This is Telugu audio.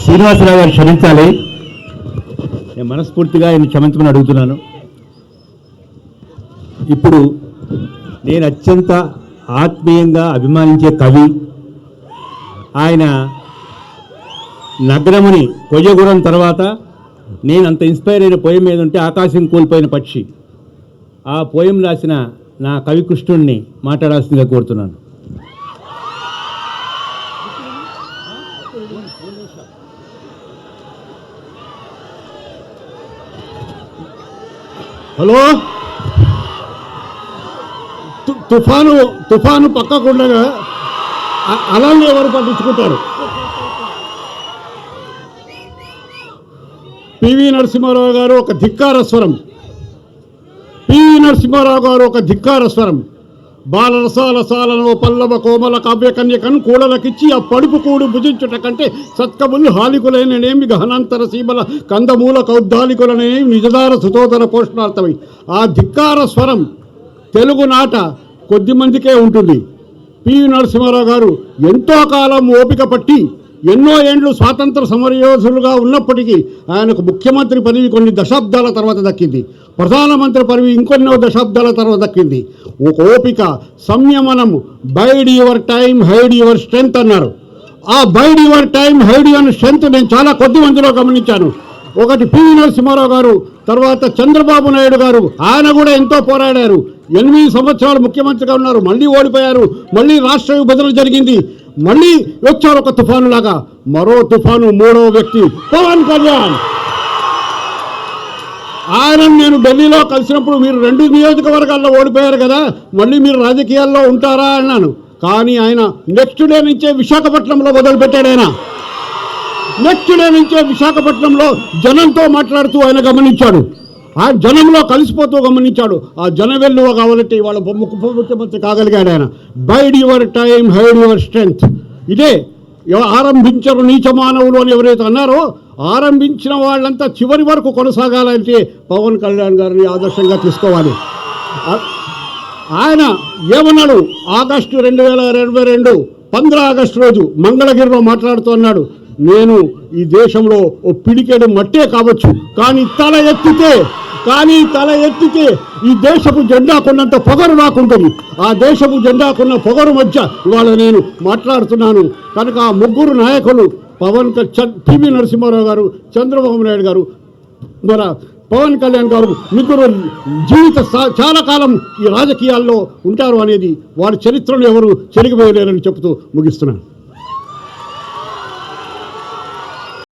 శ్రీనివాసరావు గారు క్షమించాలి, నేను మనస్ఫూర్తిగా ఆయన క్షమించమని అడుగుతున్నాను. ఇప్పుడు నేను అత్యంత ఆత్మీయంగా అభిమానించే కవి, ఆయన నగరముని కొయ్యగూడెం తర్వాత నేను అంత ఇన్స్పైర్ అయిన పోయం ఏదంటే ఆకాశం కోల్పోయిన పక్షి. ఆ పోయం రాసిన నా కవి కృష్ణుడిని మాట్లాడాల్సిందిగా కోరుతున్నాను. హలో, తుఫాను పక్కకుండగా అలానే ఎవరు పట్టించుకుంటారు? పివి నరసింహారావు గారు ఒక ధిక్కార స్వరం. పివి నరసింహారావు గారు ఒక ధిక్కార స్వరం. బాలరసాల సాలను పల్లవ కోమల కావ్య కన్యకను కూడలకిచ్చి ఆ పడుపు కూడు భుజించుట కంటే సత్కములు హాలికులైననేమి గహనాంతర సీమల కందమూల కౌద్దాలికులనేమి నిజదార సుతోదర పోషణార్థమై. ఆ ధిక్కార స్వరం తెలుగు నాట కొద్ది మందికే ఉంటుంది. పివి నరసింహారావు గారు ఎంతో కాలం ఓపిక పట్టి ఎన్నో ఏండ్లు స్వాతంత్ర సమరయోధులుగా ఉన్నప్పటికీ ఆయనకు ముఖ్యమంత్రి పదవి కొన్ని దశాబ్దాల తర్వాత దక్కింది, ప్రధానమంత్రి పదవి ఇంకొన్నో దశాబ్దాల తర్వాత దక్కింది. ఒక ఓపిక, సంయమనం, bide your time hide your strength అన్నారు. ఆ bide your time hide your strength నేను చాలా కొద్ది మందిలో గమనించాను. ఒకటి పివి నరసింహారావు గారు, తర్వాత చంద్రబాబు నాయుడు గారు. ఆయన కూడా ఎంతో పోరాడారు. 8 సంవత్సరాలు ముఖ్యమంత్రిగా ఉన్నారు, మళ్ళీ ఓడిపోయారు, మళ్ళీ రాష్ట్ర విభజన జరిగింది, మళ్ళీ వచ్చారు ఒక తుఫాను లాగా. మరో తుఫాను, మూడవ వ్యక్తి పవన్ కళ్యాణ్. ఆయన నేను ఢిల్లీలో కలిసినప్పుడు మీరు 2 నియోజకవర్గాల్లో ఓడిపోయారు కదా, మళ్ళీ మీరు రాజకీయాల్లో ఉంటారా అన్నాను. కానీ ఆయన నెక్స్ట్ డే నుంచే విశాఖపట్నంలో మొదలుపెట్టాడు. ఆయన నెక్స్ట్ డే నుంచే విశాఖపట్నంలో జనంతో మాట్లాడుతూ ఆయన గమనించాడు. ఆ జనంలో కలిసిపోతూ గమనించాడు. ఆ జన వెల్లువ కావాలంటే ఇవాళ ఉప ముఖ్యమంత్రి కాగలిగాడు ఆయన. Bide your time hide your strength. ఇదే ఆరంభించరు నీచ మానవులు అని ఎవరైతే అన్నారో, ఆరంభించిన వాళ్ళంతా చివరి వరకు కొనసాగాలంటే పవన్ కళ్యాణ్ గారిని ఆదర్శంగా తీసుకోవాలి. ఆయన ఏమన్నాడు? ఆగస్టు 2022 15 ఆగస్టు రోజు మంగళగిరిలో మాట్లాడుతూ అన్నాడు, నేను ఈ దేశంలో ఓ పిడికెడు మట్టే కావచ్చు, కానీ తల ఎత్తితే ఈ దేశపు జెండాకున్నంత పొగరు నాకుంటుంది. ఆ దేశపు జెండాకున్న పొగరు మధ్య ఇవాళ నేను మాట్లాడుతున్నాను. కనుక ఆ ముగ్గురు నాయకులు పివి నరసింహారావు గారు, చంద్రబాబు నాయుడు గారు, మన పవన్ కళ్యాణ్ గారు, ముగ్గురు చాలా కాలం ఈ రాజకీయాల్లో ఉంటారు అనేది వారి చరిత్రను ఎవరు చెరిగిపోయలేరని చెబుతూ ముగిస్తున్నాను.